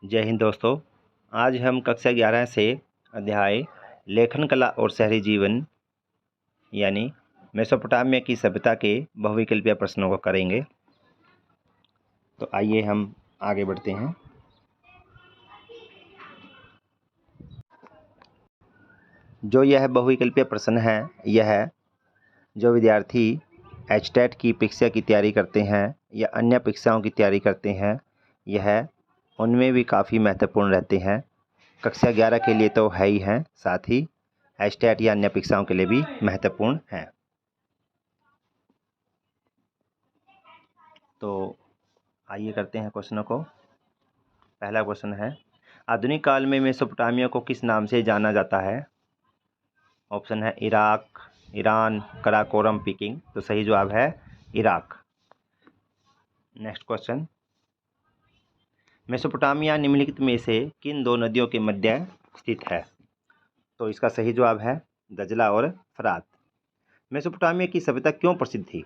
जय हिंद दोस्तों। आज हम कक्षा 11 से अध्याय लेखन कला और शहरी जीवन यानी मेसोपोटामिया की सभ्यता के बहुविकल्पीय प्रश्नों को करेंगे। तो आइए हम आगे बढ़ते हैं। जो यह बहुविकल्पीय प्रश्न है, यह जो विद्यार्थी एचटेट की परीक्षा की तैयारी करते हैं या अन्य परीक्षाओं की तैयारी करते हैं, यह उनमें भी काफ़ी महत्वपूर्ण रहते हैं। कक्षा 11 के लिए तो है ही हैं, साथ ही एचटेट या अन्य परीक्षाओं के लिए भी महत्वपूर्ण हैं। तो आइए करते हैं क्वेश्चनों को। पहला क्वेश्चन है, आधुनिक काल में मेसोपोटामिया को किस नाम से जाना जाता है? ऑप्शन है इराक, ईरान, कराकोरम, पीकिंग। तो सही जवाब है इराक। नेक्स्ट क्वेश्चन, मेसोपोटामिया निम्नलिखित में से किन दो नदियों के मध्य स्थित है? तो इसका सही जवाब है दजला और फरात। मेसोपोटामिया की सभ्यता क्यों प्रसिद्ध थी?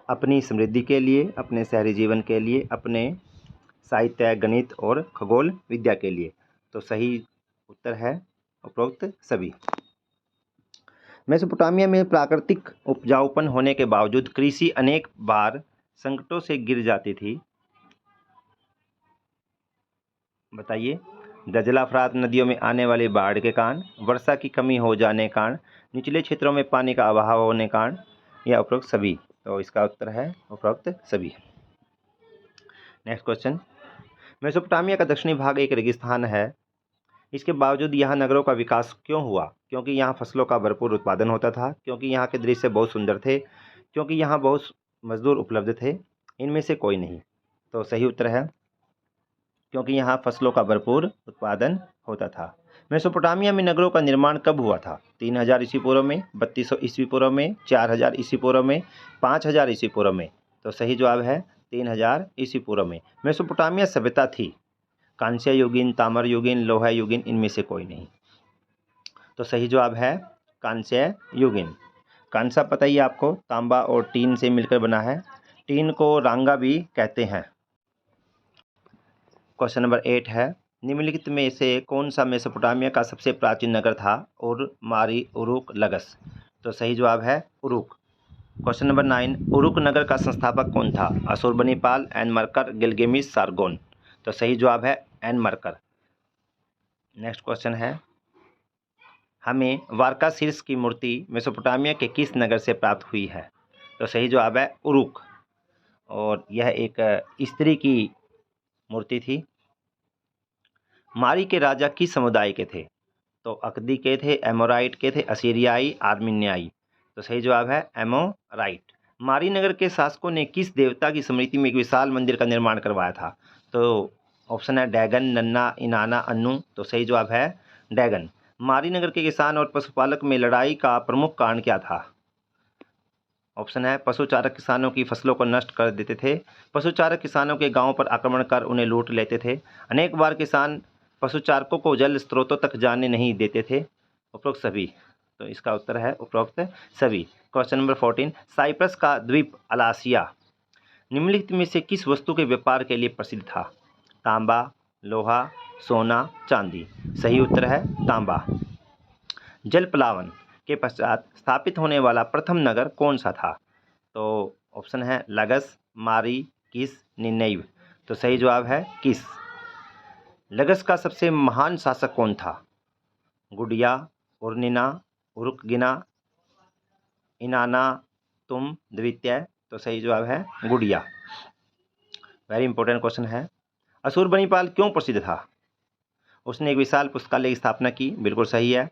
अपनी समृद्धि के लिए, अपने शहरी जीवन के लिए, अपने साहित्य, गणित और खगोल विद्या के लिए। तो सही उत्तर है उपरोक्त सभी। मेसोपोटामिया में प्राकृतिक उपजाऊपन होने के बावजूद कृषि अनेक बार संकटों से गिर जाती थी। बताइए। दजला फरात नदियों में आने वाली बाढ़ के कारण, वर्षा की कमी हो जाने के कारण, निचले क्षेत्रों में पानी का अभाव होने के कारण, या उपरोक्त सभी। तो इसका उत्तर है उपरोक्त सभी। नेक्स्ट क्वेश्चन, मेसोपोटामिया का दक्षिणी भाग एक रेगिस्तान है, इसके बावजूद यहाँ नगरों का विकास क्यों हुआ? क्योंकि यहाँ फसलों का भरपूर उत्पादन होता था, क्योंकि यहाँ के दृश्य बहुत सुंदर थे, क्योंकि यहाँ बहुत मजदूर उपलब्ध थे। इनमें से कोई नहीं। तो सही उत्तर है क्योंकि यहाँ फसलों का भरपूर उत्पादन होता था। मेसोपोटामिया में नगरों का निर्माण कब हुआ था? 3000 ईस्वी पूर्व में, 3200 ईस्वी पूर्व में, 4000 ईस्वी पूर्व में, 5000 ईस्वी पूर्व में। तो सही जवाब है 3000 ईस्वी पूर्व में मेसोपोटामिया सभ्यता थी। कांस्य युगीन, ताम्र युगीन, लोहा युगीन, इनमें से कोई नहीं। तो सही जवाब है कांस्य युगीन। कांसा पता ही आपको तांबा और टीन से मिलकर बना है। टीन को रांगा भी कहते हैं। क्वेश्चन नंबर 8 है, निम्नलिखित में से कौन सा मेसोपोटामिया का सबसे प्राचीन नगर था? और मारी, उरुक, लगस। तो सही जवाब है उरुक। क्वेश्चन नंबर 9, उरुक नगर का संस्थापक कौन था? अशुरबनीपाल, एनमर्कर, गिलगेमिस, सारगोन। तो सही जवाब है एनमर्कर। नेक्स्ट क्वेश्चन है, हमें वारकासीर्स की मूर्ति मेसोपोटामिया के किस नगर से प्राप्त हुई है? तो सही जवाब है उरुक, और यह एक स्त्री की मूर्ति थी। मारी के राजा किस समुदाय के थे? तो अकदी के थे, एमोराइट के थे, असीरियाई, आर्मीनियाई। तो सही जवाब है एमोराइट। मारी नगर के शासकों ने किस देवता की स्मृति में एक विशाल मंदिर का निर्माण करवाया था? तो ऑप्शन है डैगन, नन्ना, इनाना, अन्नू। तो सही जवाब है डैगन। मारी नगर के किसान और पशुपालक में लड़ाई का प्रमुख कारण क्या था? ऑप्शन है पशुचारक किसानों की फसलों को नष्ट कर देते थे, पशुचारक किसानों के गांवों पर आक्रमण कर उन्हें लूट लेते थे, अनेक बार किसान पशुचारकों को जल स्रोतों तक जाने नहीं देते थे, उपरोक्त सभी। तो इसका उत्तर है उपरोक्त सभी। क्वेश्चन नंबर 14, साइप्रस का द्वीप अलासिया निम्नलिखित में से किस वस्तु के व्यापार के लिए प्रसिद्ध था? तांबा, लोहा, सोना, चांदी। सही उत्तर है तांबा। जल प्लावन के पश्चात स्थापित होने वाला प्रथम नगर कौन सा था? तो ऑप्शन है लगस, मारी, किस, निनेव। तो सही जवाब है किस। लगस का सबसे महान शासक कौन था? गुडिया, उर्निना, उरुकगिना, इनाना, तुम, द्वितीय। तो सही जवाब है गुडिया। वेरी इंपॉर्टेंट क्वेश्चन है, अशुरबनीपाल क्यों प्रसिद्ध था? उसने एक विशाल पुस्तकालय की स्थापना की, बिल्कुल सही है।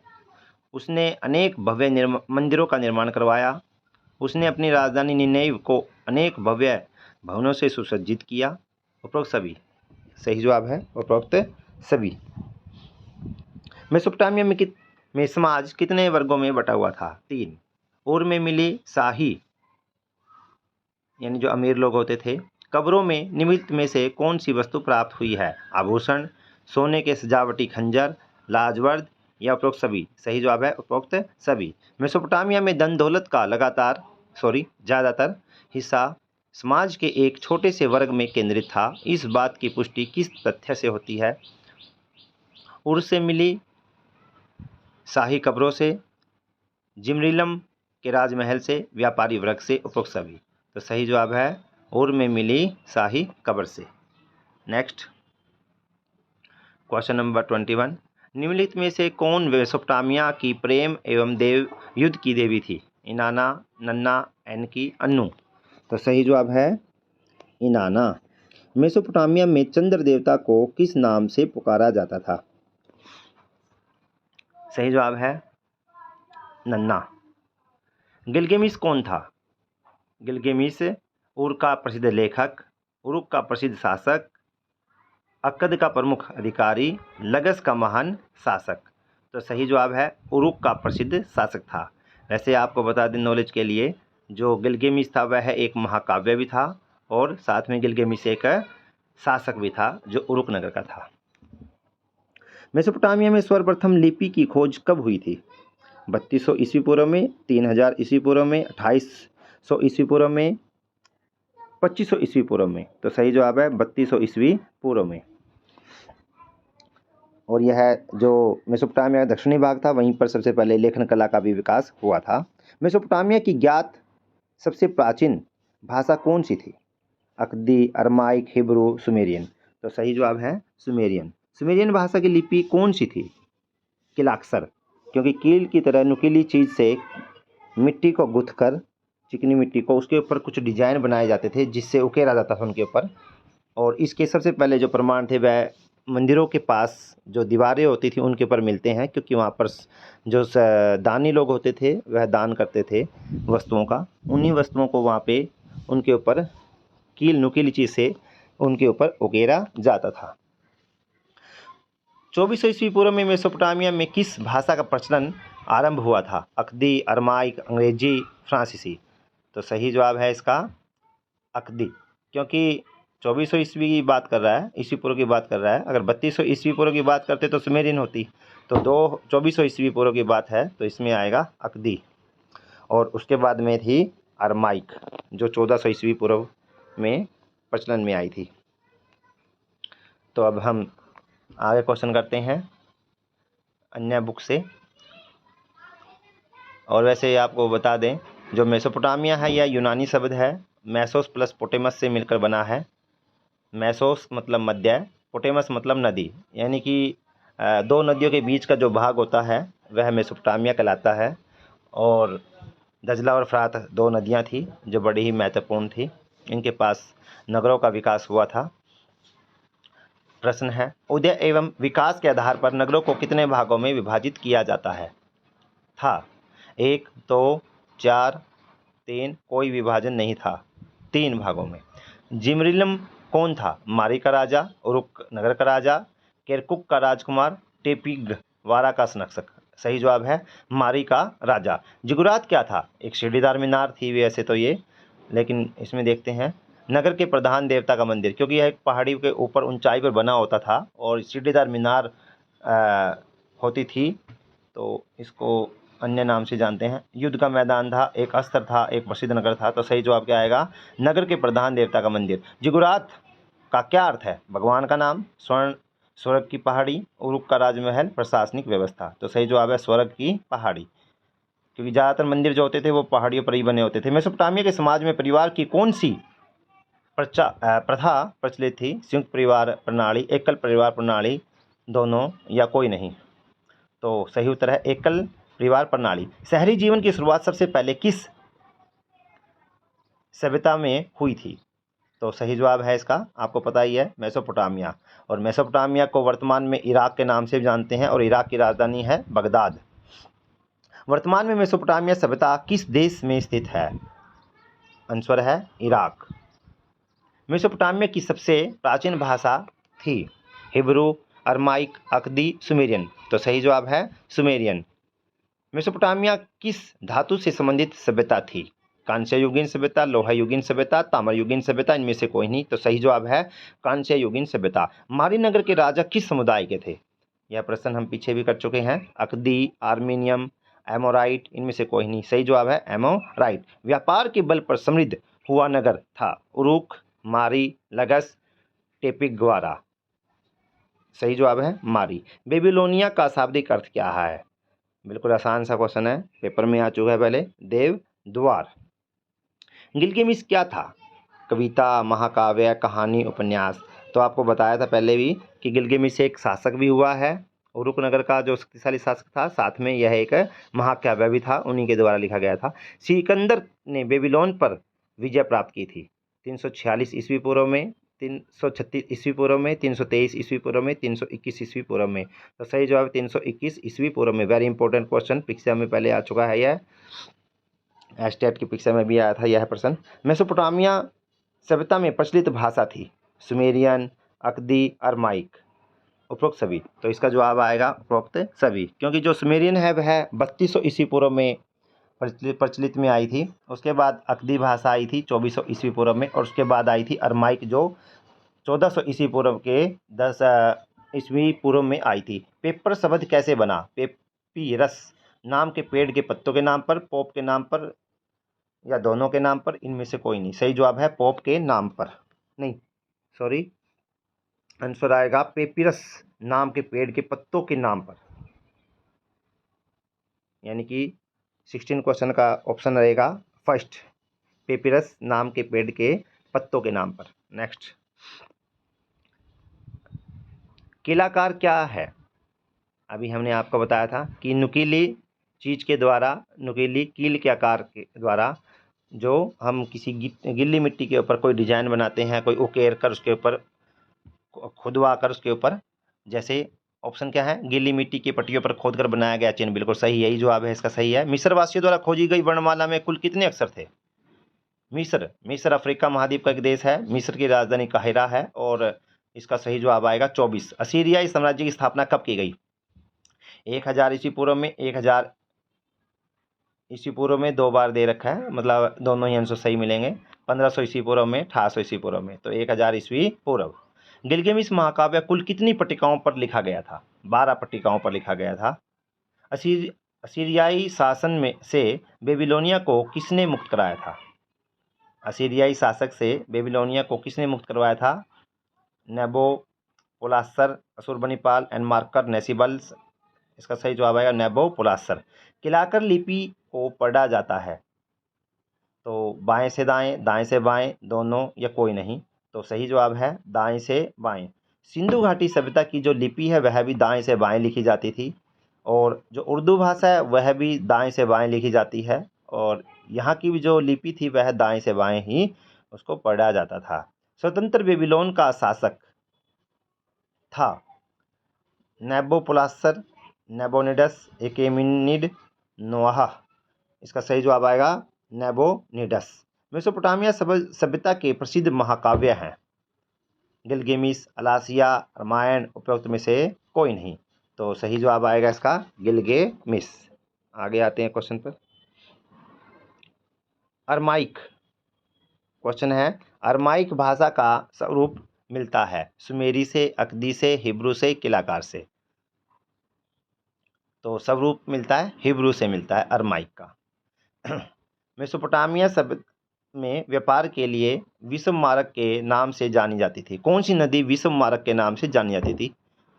उसने अनेक भव्य मंदिरों का निर्माण करवाया। उसने अपनी राजधानी निनेव को अनेक भव्य भवनों से सुसज्जित किया, उपरोक्त सभी। सही जवाब है उपरोक्त सभी। मेसोपोटामिया में समाज कितने वर्गों में बटा हुआ था? 3। उर में मिली शाही यानी जो अमीर लोग होते थे। कब्रों में निम्नलिखित में से कौन सी वस्तु प्राप्त हुई है? आभूषण, सोने के सजावटी खंजर, लाजवर्द, या उपरोक्त सभी। सही जवाब है उपरोक्त सभी। मेसोपोटामिया में धन दौलत का ज़्यादातर हिस्सा समाज के एक छोटे से वर्ग में केंद्रित था। इस बात की पुष्टि किस तथ्य से होती है? उर्स से मिली शाही कब्रों से, जिमरिलम के राजमहल से, व्यापारी वर्ग से, उपरोक्त सभी। तो सही जवाब है उर में मिली शाही कब्र से। नेक्स्ट क्वेश्चन नंबर 21, निम्नलिखित में से कौन मेसोपोटामिया की प्रेम एवं देव युद्ध की देवी थी? इनाना, नन्ना, एनकी, अन्नू। तो सही जवाब है इनाना। मेसोपोटामिया में चंद्र देवता को किस नाम से पुकारा जाता था? सही जवाब है नन्ना। गिलगेमिस कौन था? गिलगेमिस उर का प्रसिद्ध लेखक, उरुक का प्रसिद्ध शासक, अक्कद का प्रमुख अधिकारी, लगस का महान शासक। तो सही जवाब है उरुक का प्रसिद्ध शासक था। वैसे आपको बता दें नॉलेज के लिए, जो गिलगेमिस था वह एक महाकाव्य भी था और साथ में गिलगेमिस एक शासक भी था जो उरुक नगर का था। मेसोपोटामिया में सर्वप्रथम लिपि की खोज कब हुई थी? 3200 ईस्वी पूर्व में, 3000 ईस्वी पूर्व में, 2800 ईस्वी पूर्व में, 2500 ईस्वी पूर्व में। तो सही जवाब है 3200 ईस्वी पूर्व में। और यह जो मेसोपोटामिया का दक्षिणी भाग था वहीं पर सबसे पहले लेखन कला का भी विकास हुआ था। मेसोपोटामिया की ज्ञात सबसे प्राचीन भाषा कौन सी थी? अकदी, अरमाइक, हिब्रू, सुमेरियन। तो सही जवाब है सुमेरियन। सुमेरियन भाषा की लिपि कौन सी थी? किलाक्सर, क्योंकि कील की तरह नुकीली चीज़ से मिट्टी को गुथकर, चिकनी मिट्टी को, उसके ऊपर कुछ डिजाइन बनाए जाते थे जिससे उकेरा जाता था उनके ऊपर। और इसके सबसे पहले जो प्रमाण थे वह मंदिरों के पास जो दीवारें होती थी उनके ऊपर मिलते हैं, क्योंकि वहाँ पर जो दानी लोग होते थे वह दान करते थे वस्तुओं का। उन्हीं वस्तुओं को वहाँ पे उनके ऊपर कील नुकीली चीज़ से उनके ऊपर उकेरा जाता था। 2400 ईस्वी पूर्व में मेसोपोटामिया में किस भाषा का प्रचलन आरंभ हुआ था? अकदी, अरमाइक, अंग्रेजी, फ्रांसीसी। तो सही जवाब है इसका अकदी, क्योंकि 2400 ईस्वी की बात कर रहा है, ईस्वी पूर्व की बात कर रहा है। अगर 3200 ईस्वी पूर्व की बात करते तो सुमेरियन होती। तो 2400 ईस्वी पूर्व की बात है तो इसमें आएगा अकदी। और उसके बाद में थी अरमाइक जो 1400 ईस्वी पूर्व में प्रचलन में आई थी। तो अब हम आगे क्वेश्चन करते हैं अन्य बुक से। और वैसे आपको बता दें जो मेसोपोटामिया है यह यूनानी शब्द है, मैसोस प्लस पोटेमस से मिलकर बना है। मैसोस मतलब मध्य, पोटेमस मतलब नदी, यानी कि दो नदियों के बीच का जो भाग होता है वह मेसोपोटामिया कहलाता है। और दजला और फ्रात दो नदियां थी जो बड़ी ही महत्वपूर्ण थी, इनके पास नगरों का विकास हुआ था। प्रश्न है उदय एवं विकास के आधार पर नगरों को कितने भागों में विभाजित किया जाता है? था 1, 2, 4, 3, कोई विभाजन नहीं था, 3 भागों में। जिमरिलम कौन था? मारी का राजा, उरुक नगर का राजा, केरकुक का राजकुमार, टेपिग्र वारा का शासक। सही जवाब है मारी का राजा। जिगुरात क्या था? एक सीढ़ीदार मीनार थी वैसे तो ये, लेकिन इसमें देखते हैं नगर के प्रधान देवता का मंदिर, क्योंकि यह एक पहाड़ी के ऊपर ऊंचाई पर बना होता था और सीढ़ीदार मीनार होती थी, तो इसको अन्य नाम से जानते हैं। युद्ध का मैदान था, एक अस्त्र था, एक प्रसिद्ध नगर था। तो सही जवाब क्या आएगा? नगर के प्रधान देवता का मंदिर। जिगुरात का क्या अर्थ है? भगवान का नाम, स्वर्ण, स्वर्ग की पहाड़ी, उरुक का राजमहल, प्रशासनिक व्यवस्था। तो सही जवाब है स्वर्ग की पहाड़ी, क्योंकि ज़्यादातर मंदिर जो होते थे वो पहाड़ियों पर ही बने होते थे। मेसोपोटामिया के समाज में परिवार की कौन सी प्रथा प्रचलित थी? संयुक्त परिवार प्रणाली, एकल परिवार प्रणाली, दोनों या कोई नहीं। तो सही उत्तर है एकल परिवार प्रणाली। शहरी जीवन की शुरुआत सबसे पहले किस सभ्यता में हुई थी? तो सही जवाब है इसका, आपको पता ही है, मेसोपोटामिया। और मेसोपोटामिया को वर्तमान में इराक के नाम से जानते हैं और इराक की राजधानी है बगदाद। वर्तमान में मेसोपोटामिया सभ्यता किस देश में स्थित है? आंसर है इराक। मेसोपोटामिया की सबसे प्राचीन भाषा थी हिब्रू, अरमाइक, अकदी, सुमेरियन। तो सही जवाब है सुमेरियन। मेसोपोटामिया किस धातु से संबंधित सभ्यता थी? कांस्य युगीन सभ्यता, लोहा युगीन सभ्यता, ताम्र युगीन सभ्यता, इनमें से कोई नहीं। तो सही जवाब है कांस्य युगीन सभ्यता। मारी नगर के राजा किस समुदाय के थे? यह प्रश्न हम पीछे भी कर चुके हैं। अकदी, आर्मीनियम, एमोराइट, इनमें से कोई नहीं। सही जवाब है एमोराइट। व्यापार के बल पर समृद्ध हुआ नगर था? उरुक, मारी, लगस, टेपिग्वारा। सही जवाब है मारी। बेबीलोनिया का शाब्दिक अर्थ क्या है? बिल्कुल आसान सा क्वेश्चन है, पेपर में आ चुका है पहले। देव द्वार। गिलगामेश क्या था? कविता, महाकाव्य, कहानी, उपन्यास। तो आपको बताया था पहले भी कि गिलगामेश एक शासक भी हुआ है, उरुक नगर का जो शक्तिशाली शासक था, साथ में यह एक महाकाव्य भी था, उन्हीं के द्वारा लिखा गया था। सिकंदर ने बेबीलोन पर विजय प्राप्त की थी 346 ईस्वी पूर्व में, 336 ईस्वी पूर्व में, 323 ईस्वी पूर्व में, 321 ईस्वी पूर्व में। तो सही जवाब 321 ईस्वी पूर्व में। वेरी इंपॉर्टेंट क्वेश्चन, परीक्षा में पहले आ चुका है, यह स्टेट की परीक्षा में भी आया था यह प्रश्न। मेसोपोटामिया सभ्यता में प्रचलित भाषा थी सुमेरियन, अकदी, अरमाइक, उपरोक्त सभी। तो इसका जवाब आएगा उपरोक्त सभी, क्योंकि जो सुमेरियन है वह 3200 ईस्वी पूर्व में प्रचलित में आई थी। उसके बाद अकदी भाषा आई थी 2400 ईस्वी पूर्व में, और उसके बाद आई थी अरमाइक जो 1400 ईस्वी पूर्व के 10 ईस्वी पूर्व में आई थी। पेपर शब्द कैसे बना? पेपीरस नाम के पेड़ के पत्तों के नाम पर, पोप के नाम पर, या दोनों के नाम पर? इनमें से कोई नहीं। सही जवाब है पोप के नाम पर, नहीं सॉरी, आंसर आएगा पेपिरस नाम के पेड़ के पत्तों के नाम पर, यानी कि 16 क्वेश्चन का ऑप्शन रहेगा फर्स्ट, पेपिरस नाम के पेड़ के पत्तों के नाम पर। नेक्स्ट, कीलाकार क्या है? अभी हमने आपको बताया था कि नुकीली चीज के द्वारा, नुकीली कील के आकार के द्वारा जो हम किसी गिल्ली मिट्टी के ऊपर कोई डिजाइन बनाते हैं, कोई उकेर कर उसके ऊपर, खुदवा कर उसके ऊपर, जैसे ऑप्शन क्या है? गीली मिट्टी की पट्टियों पर खोदकर बनाया गया चिन्ह। बिल्कुल सही, यही जवाब है इसका सही है। मिस्र वासियों द्वारा खोजी गई वर्णमाला में कुल कितने अक्षर थे? मिस्र अफ्रीका महाद्वीप का एक देश है। मिस्र की राजधानी काहिरा है, और इसका सही जवाब आएगा 24। असीरियाई साम्राज्य की स्थापना कब की गई? 1000 ईस्वी पूर्व में, 1000 ईस्वी पूर्व में, दो बार दे रखा है, मतलब दोनों ही आंसर सही मिलेंगे। 1500 ईस्वी पूर्व में, 1800 ईस्वी पूर्व में। तो 1000 ईस्वी पूर्व। गिलगामेश महाकाव्य कुल कितनी पट्टिकाओं पर लिखा गया था? 12 पट्टिकाओं पर लिखा गया था। असीरियाई शासन में से बेबीलोनिया को किसने मुक्त कराया था? असीरियाई शासक से बेबीलोनिया को किसने मुक्त करवाया था? नेबोपोलासर, अशुरबनीपाल, एनमार्कर, नेसिबल्स। इसका सही जवाब आएगा नेबोपोलासर। कीलाकर लिपि को पढ़ा जाता है तो बाएं से दाएं, दाएं से बाएं, दोनों, या कोई नहीं? तो सही जवाब है दाएं से बाएं। सिंधु घाटी सभ्यता की जो लिपि है वह भी दाएं से बाएं लिखी जाती थी, और जो उर्दू भाषा है वह भी दाएं से बाएं लिखी जाती है, और यहाँ की भी जो लिपि थी वह दाएं से बाएं ही उसको पढ़ा जाता था। स्वतंत्र बेबीलोन का शासक था नेबोपोलासर, नेबोनिडस, एकेमेनिड, नोआह। इसका सही जवाब आएगा नेबोनिडस। मेसोपोटामिया सभ्यता के प्रसिद्ध महाकाव्य हैं गिलगामेश, अलासिया, रामायण, उपरोक्त में से कोई नहीं। तो सही जवाब आएगा इसका गिलगामेश। आगे आते हैं क्वेश्चन पर। अरमाइक क्वेश्चन है, अरमाइक भाषा का स्वरूप मिलता है सुमेरी से, अकदी से, हिब्रू से, कीलाकार से? तो स्वरूप मिलता है हिब्रू से मिलता है अरमाइक का। मेसोपोटामिया सभ्यता में व्यापार के लिए विश्व मार्ग के नाम से जानी जाती थी। कौन सी नदी विश्व मार्ग के नाम से जानी जाती थी?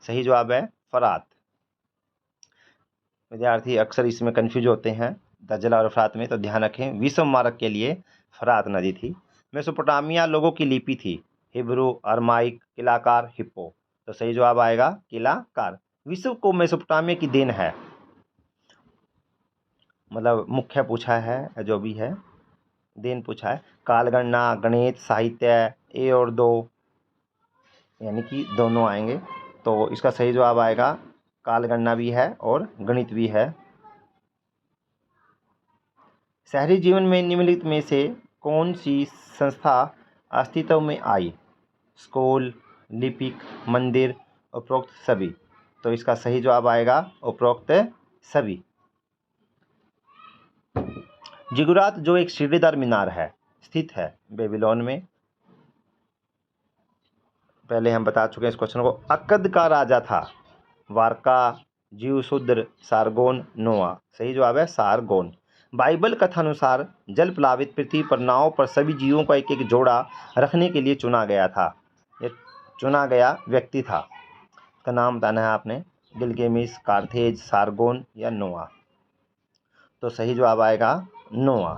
सही जवाब है फरात। विद्यार्थी अक्सर इसमें कंफ्यूज होते हैं दजला और फरात में, तो ध्यान रखें विश्व मार्ग के लिए फरात नदी थी। मेसोपोटामिया लोगों की लिपि थी हिब्रू, अरमाइक, कीलाकार, हिप्पो। तो सही जवाब आएगा कीलाकार। विश्व को मेसोपोटामिया की देन है, मतलब मुख्य पूछा है, जो भी है देन पूछा है। कालगणना, गणित, साहित्य, ए और दो, यानी कि दोनों आएंगे। तो इसका सही जवाब आएगा कालगणना भी है और गणित भी है। शहरी जीवन में निम्नलिखित में से कौन सी संस्था अस्तित्व में आई? स्कूल, लिपिक, मंदिर, उपरोक्त सभी। तो इसका सही जवाब आएगा उपरोक्त सभी। जिगुरात जो एक सीढ़ीदार मीनार है स्थित है बेबीलोन में, पहले हम बता चुके हैं इस क्वेश्चन को। अक्कद का राजा था वारका, जीवशूद्र, सारगोन, नोआ। सही जवाब है सारगोन। बाइबल कथानुसार जल प्लावित पृथ्वी पर नाव पर सभी जीवों का एक एक जोड़ा रखने के लिए चुना गया था। ये चुना गया व्यक्ति था, का नाम बताना है आपने, गिलगेमिस, कार्थेज, सारगोन या नोआ। तो सही जवाब आएगा नोआ,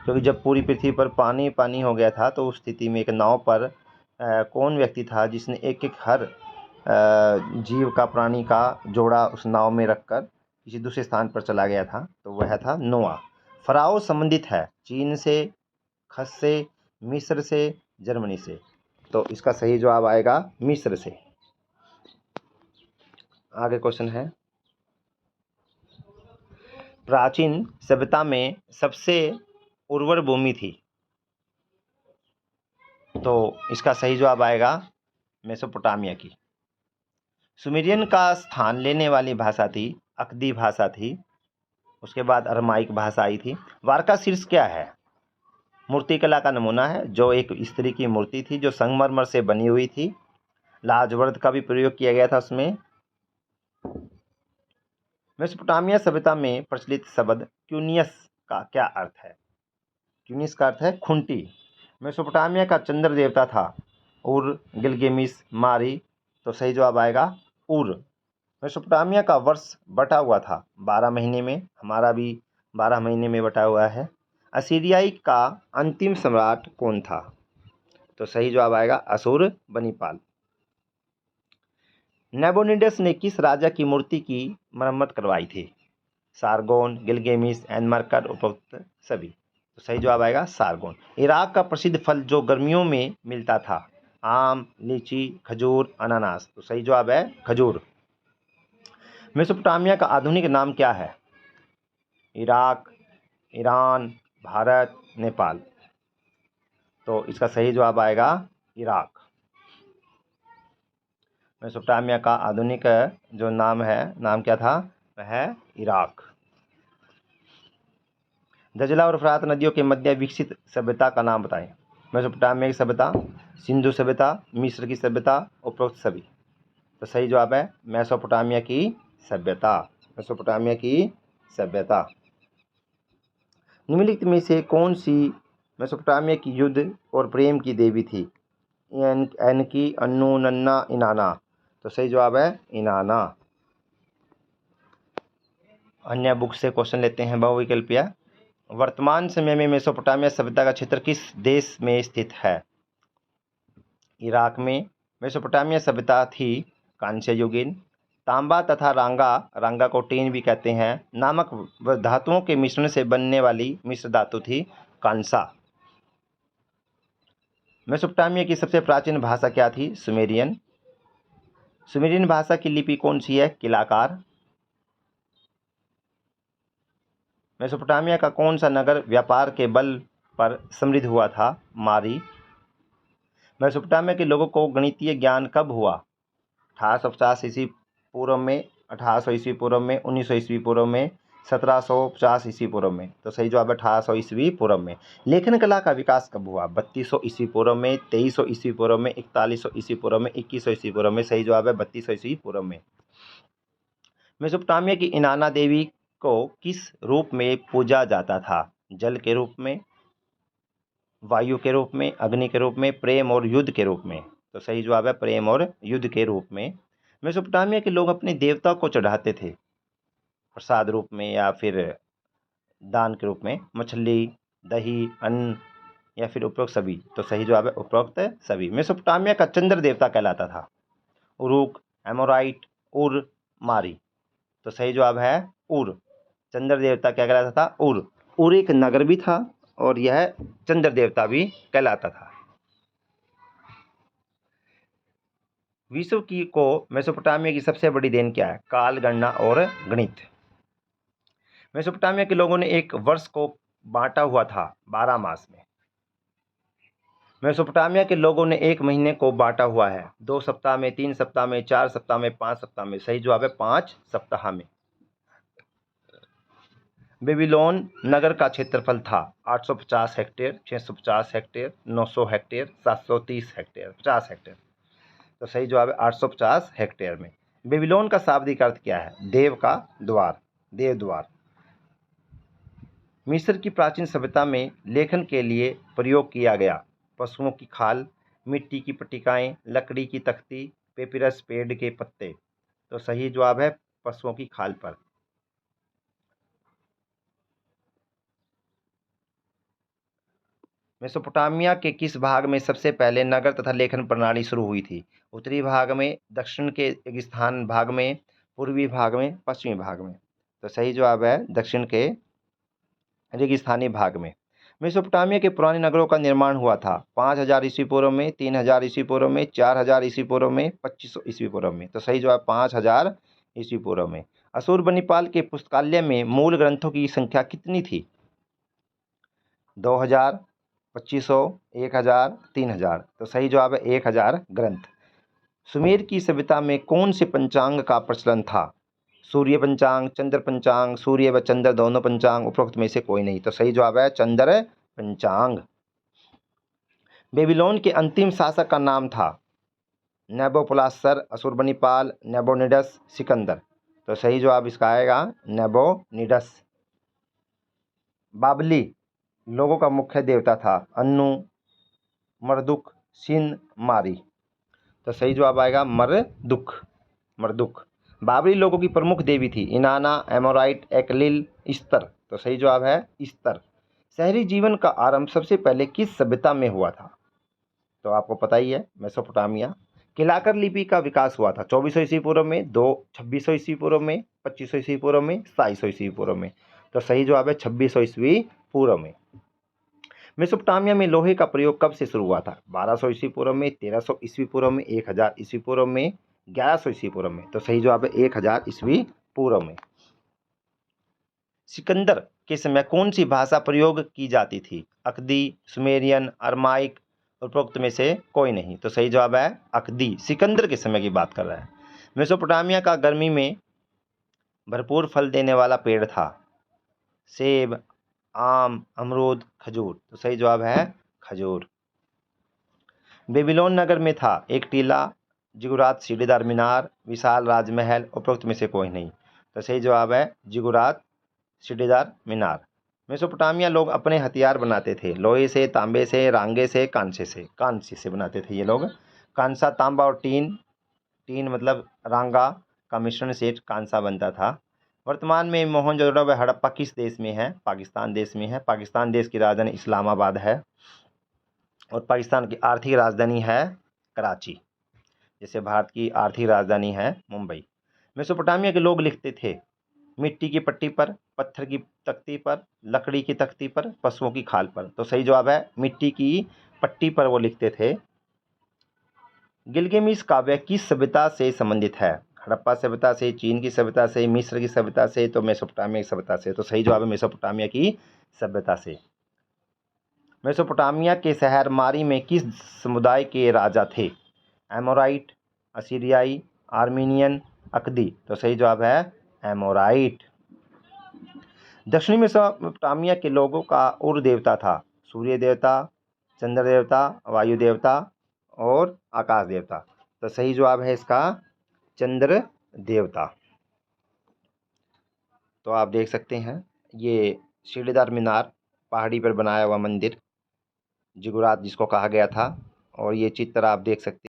क्योंकि जब पूरी पृथ्वी पर पानी पानी हो गया था तो उस स्थिति में एक नाव पर कौन व्यक्ति था जिसने एक एक हर जीव का, प्राणी का जोड़ा उस नाव में रखकर किसी दूसरे स्थान पर चला गया था, तो वह था नोआ। फराओ संबंधित है चीन से, खस से, मिस्र से, जर्मनी से। तो इसका सही जवाब आएगा मिस्र से। आगे क्वेश्चन है, प्राचीन सभ्यता में सबसे उर्वर भूमि थी। तो इसका सही जवाब आएगा मेसोपोटामिया की। सुमेरियन का स्थान लेने वाली भाषा थी अकदी भाषा थी, उसके बाद अरमाइक भाषा आई थी। वारका शीर्ष क्या है? मूर्तिकला का नमूना है, जो एक स्त्री की मूर्ति थी जो संगमरमर से बनी हुई थी। लाजवर्द का भी प्रयोग किया गया था उसमें। मेसोपोटामिया सभ्यता में प्रचलित शब्द क्यूनियस का क्या अर्थ है? क्यूनिस का अर्थ है खुंटी। मेसोपोटामिया का चंद्र देवता था उर, गिलगेमिस, मारी। तो सही जवाब आएगा उर। मेसोपोटामिया का वर्ष बटा हुआ था 12 महीने में, हमारा भी 12 महीने में बटा हुआ है। असीरियाई का अंतिम सम्राट कौन था? तो सही जवाब आएगा असुर बनीपाल। नेबोनिडस ने किस राजा की मूर्ति की मरम्मत करवाई थी? सारगोन, गिलगेमिस, एनमरकर, उपरोक्त सभी। तो सही जवाब आएगा सारगोन। इराक का प्रसिद्ध फल जो गर्मियों में मिलता था? आम, लीची, खजूर, अनानास। तो सही जवाब है खजूर। मेसोपोटामिया का आधुनिक नाम क्या है? Iraq, Iran, Bharat, Nepal. तो इसका सही जवाब आएगा इराक। मेसोपोटामिया का आधुनिक जो नाम है, नाम क्या था? वह है इराक। दजला और फरात नदियों के मध्य विकसित सभ्यता का नाम बताएं। मेसोपोटामिया की सभ्यता, सिंधु सभ्यता, मिस्र की सभ्यता, उपरोक्त सभी। तो सही जवाब है मेसोपोटामिया की सभ्यता। मेसोपोटामिया की सभ्यता। निम्नलिखित में से कौन सी मेसोपोटामिया की युद्ध और प्रेम की देवी थी? एनकी, अन्नू, नन्ना, इनाना। तो सही जवाब है इनाना। अन्य बुक से क्वेश्चन लेते हैं बहुविकल्पीय। वर्तमान समय में मेसोपोटामिया सभ्यता का क्षेत्र किस देश में स्थित है? इराक में। मेसोपोटामिया सभ्यता थी कांस्य युगीन। तांबा तथा रांगा, रांगा को टीन भी कहते हैं, नामक धातुओं के मिश्रण से बनने वाली मिश्र धातु थी कांसा। मेसोपोटामिया की सबसे प्राचीन भाषा क्या थी? सुमेरियन। सुमेरियन भाषा की लिपि कौन सी है? किलाकार। मेसोपोटामिया का कौन सा नगर व्यापार के बल पर समृद्ध हुआ था? मारी। मेसोपोटामिया के लोगों को गणितीय ज्ञान कब हुआ? 1850 ईस्वी पूर्व में, 1800 ईस्वी पूर्व में, 1900 ईस्वी पूर्व में, 1750 ईस्वी पूर्व में। तो सही जवाब है 1800 ईस्वी पूर्व में। लेखन कला का विकास कब हुआ? 3200 ईस्वी पूर्व में, 2300 ईस्वी पूर्व में, 4100 ईस्वी पूर्व में, 2100 ईस्वी पूर्व में। सही जवाब है 3200 ईस्वी पूर्व में। मेसोपोटामिया की इनाना देवी को किस रूप में पूजा जाता था? जल के रूप में, वायु के रूप में, अग्नि के रूप में, प्रेम और युद्ध के रूप में। तो सही जवाब है प्रेम और युद्ध के रूप में। मेसोपोटामिया के लोग अपने देवता को चढ़ाते थे प्रसाद रूप में या फिर दान के रूप में, मछली, दही, अन्न या फिर उपरोक्त सभी। तो सही जवाब है उपरोक्त सभी। मेसोपोटामिया का चंद्र देवता कहलाता था उरुक, एमोराइट, उर, मारी। तो सही जवाब है उर। चंद्र देवता क्या कहलाता था? उर। उर एक नगर भी था और यह चंद्र देवता भी कहलाता था। विश्व की को मेसोपोटामिया की सबसे बड़ी देन क्या है? काल गणना और गणित। मेसोपोटामिया के लोगों ने एक वर्ष को बांटा हुआ था 12 मास में। मेसोपोटामिया के लोगों ने एक महीने को बांटा हुआ है 2 सप्ताह में, 3 सप्ताह में, 4 सप्ताह में, 5 सप्ताह में। सही जवाब है 5 सप्ताह में। बेबीलोन नगर का क्षेत्रफल था 850 hectare, 650 hectare, 900 hectare, 730 hectare, 50 hectare. तो सही जवाब है 850 हेक्टेयर में। बेबीलोन का शाब्दिक अर्थ क्या है? देव का द्वार, देव द्वार। मिस्र की प्राचीन सभ्यता में लेखन के लिए प्रयोग किया गया पशुओं की खाल, मिट्टी की पट्टिकाएँ, लकड़ी की तख्ती, पेपिरस पेड़ के पत्ते। तो सही जवाब है पशुओं की खाल पर। मेसोपोटामिया के किस भाग में सबसे पहले नगर तथा लेखन प्रणाली शुरू हुई थी? उत्तरी भाग में, दक्षिण के रेगिस्तान भाग में, पूर्वी भाग में, पश्चिमी भाग में? तो सही जवाब है दक्षिण के रेगिस्तानी भाग में। मेसोपोटामिया के पुराने नगरों का निर्माण हुआ था 5000 ईस्वी पूर्व में, 3000 ईस्वी पूर्व में, 4000 ईस्वी पूर्व में, 2500 ईस्वी पूर्व में? तो सही जवाब 5000 ईस्वी पूर्व में। अशुरबनिपाल के पुस्तकालय में मूल ग्रंथों की संख्या कितनी थी? 2000, 2500, 1000, 3000? तो सही जवाब है 1000 ग्रंथ। सुमेर की सभ्यता में कौन से पंचांग का प्रचलन था? सूर्य पंचांग, चंद्र पंचांग, सूर्य व चंद्र दोनों पंचांग, उपरोक्त में से कोई नहीं? तो सही जवाब है चंद्र पंचांग। बेबीलोन के अंतिम शासक का नाम था? नेबोपोलासर, अशुरबनिपाल, नेबोनिडस, सिकंदर? तो सही जवाब इसका आएगा नेबोनिडस। बाबली लोगों का मुख्य देवता था? अन्नु, मरदुक, सिन, मारी? तो सही जवाब आएगा मरदुक। मरदुक। बाबरी लोगों की प्रमुख देवी थी? Inanna, Amorite, Enlil, Ishtar? तो सही जवाब है इस्तर। शहरी जीवन का आरंभ सबसे पहले किस सभ्यता में हुआ था? तो आपको पता ही है मेसोपोटामिया। किलाकर लिपि का विकास हुआ था 2400 ईस्वी पूर्व में, 2600 ईस्वी पूर्व में, 2500 ईस्वी पूर्व में, 2700 ईस्वी पूर्व में? तो सही जवाब है 2600 ईस्वी पूर्व में। मेसोपोटामिया में लोहे का प्रयोग कब से शुरू हुआ था? 1200 ईस्वी पूर्व में, 1300 ईस्वी पूर्व में, 1000 ईस्वी पूर्व में, 1100 ईस्वी पूर्व में? तो सही जवाब है 1000 ईस्वी पूर्व में। सिकंदर के समय कौन सी भाषा प्रयोग की जाती थी? अकदी, सुमेरियन, अरमाइक? उपरोक्त में से कोई नहीं? तो सही जवाब है अकदी। सिकंदर के समय की बात कर रहा है। मेसोपोटामिया का गर्मी में भरपूर फल देने वाला पेड़ था? सेब, आम, अमरूद, खजूर? तो सही जवाब है खजूर। बेबीलोन नगर में था एक टीला, जिगुरात सीढ़ीदार मीनार, विशाल राजमहल? उपरोक्त में से कोई नहीं? तो सही जवाब है जिगुरात सीढ़ीदार मीनार। मेसोपोटामिया लोग अपने हथियार बनाते थे लोहे से, तांबे से, रांगे से, कांसे से? कांसे से बनाते थे ये लोग। कांसा, तांबा और टीन, टीन मतलब रांगा का मिश्रण से कांसा बनता था। वर्तमान में मोहनजोदड़ो व हड़प्पा किस देश में है? पाकिस्तान देश में है। पाकिस्तान देश की राजधानी इस्लामाबाद है और पाकिस्तान की आर्थिक राजधानी है कराची, जैसे भारत की आर्थिक राजधानी है मुंबई। मेसोपोटामिया के लोग लिखते थे मिट्टी की पट्टी पर, पत्थर की तख्ती पर, लकड़ी की तख्ती पर, पशुओं की खाल पर? तो सही जवाब है मिट्टी की पट्टी पर वो लिखते थे। गिलगामेश काव्य किस सभ्यता से संबंधित है? हड़प्पा सभ्यता से, चीन की सभ्यता से, मिस्र की सभ्यता से? तो मेसोपोटामिया की सभ्यता से? तो सही जवाब है मेसोपोटामिया की सभ्यता से। मेसोपोटामिया के शहर मारी में किस समुदाय के राजा थे? एमोराइट, असीरियाई, आर्मीनियन, अकदी? तो सही जवाब है एमोराइट। दक्षिणी मेसोपोटामिया के लोगों का उर देवता था? सूर्य देवता, चंद्र देवता, वायु देवता और आकाश देवता? तो सही जवाब है इसका चंद्र देवता। तो आप देख सकते हैं ये सीढ़ीदार मीनार, पहाड़ी पर बनाया हुआ मंदिर, जिगुरात जिसको कहा गया था, और ये चित्र आप देख सकते हैं।